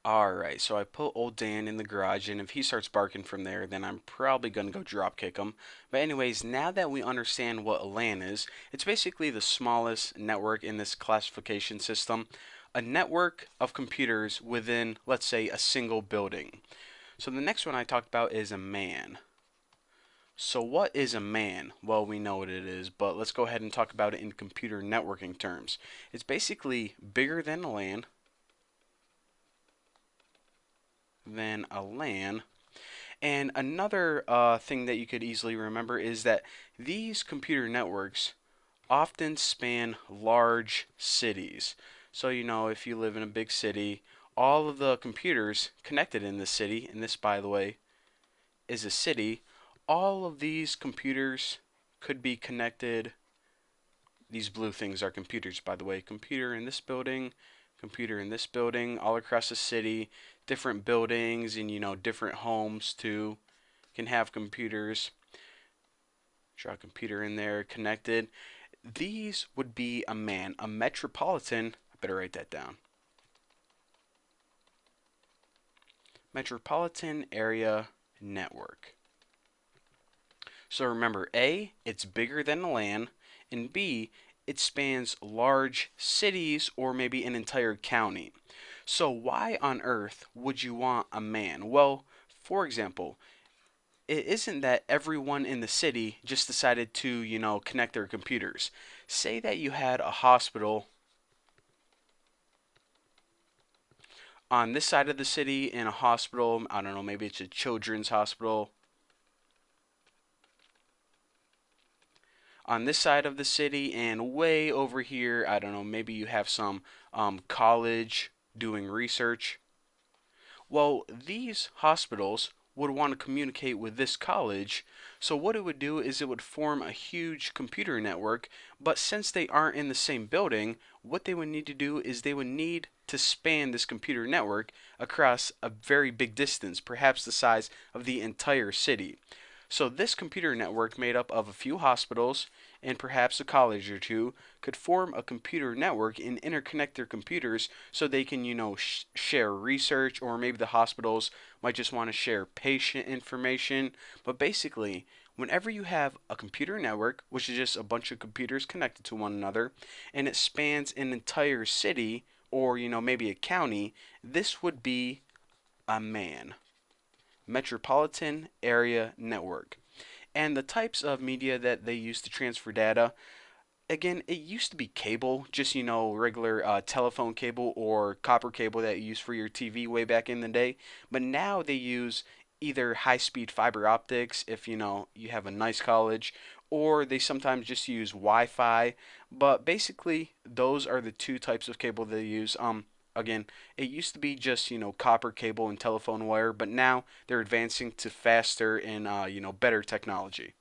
Alright, so I put old Dan in the garage, and if he starts barking from there, then I'm probably gonna go drop kick him. But anyways, now that we understand what a LAN is, it's basically the smallest network in this classification system. A network of computers within, let's say, a single building. So the next one I talked about is a MAN. So what is a MAN? Well, we know what it is, but let's go ahead and talk about it in computer networking terms. It's basically bigger than a LAN. And another thing that you could easily remember is that these computer networks often span large cities. So, if you live in a big city, all of the computers connected in this city, and this, by the way, is a city, all of these computers could be connected. These blue things are computers, by the way. Computer in this building, all across the city, different buildings, and different homes too can have computers. Draw a computer in there connected. These would be a MAN, a metropolitan. I better write that down. Metropolitan area network. So remember, A, it's bigger than a LAN, and B, it spans large cities or maybe an entire county. So why on earth would you want a MAN? Well, for example, it isn't that everyone in the city just decided to, connect their computers. Say that you had a hospital on this side of the city and a hospital, I don't know, maybe it's a children's hospital on this side of the city, and way over here, I don't know, maybe you have some college doing research. Well, these hospitals would want to communicate with this college, so what it would do is it would form a huge computer network, but since they aren't in the same building, what they would need to do is they would need to span this computer network across a very big distance, perhaps the size of the entire city. So this computer network made up of a few hospitals and perhaps a college or two could form a computer network and interconnect their computers so they can, share research, or maybe the hospitals might just want to share patient information. But basically, whenever you have a computer network, which is just a bunch of computers connected to one another, and it spans an entire city or, maybe a county, this would be a MAN, Metropolitan Area Network. And the types of media that they use to transfer data, again, it used to be cable, just regular telephone cable or copper cable that you use for your TV way back in the day. But now they use either high-speed fiber optics if you have a nice college, or they sometimes just use Wi-Fi. But basically, those are the two types of cable they use. Again, it used to be just copper cable and telephone wire, but now they're advancing to faster and better technology.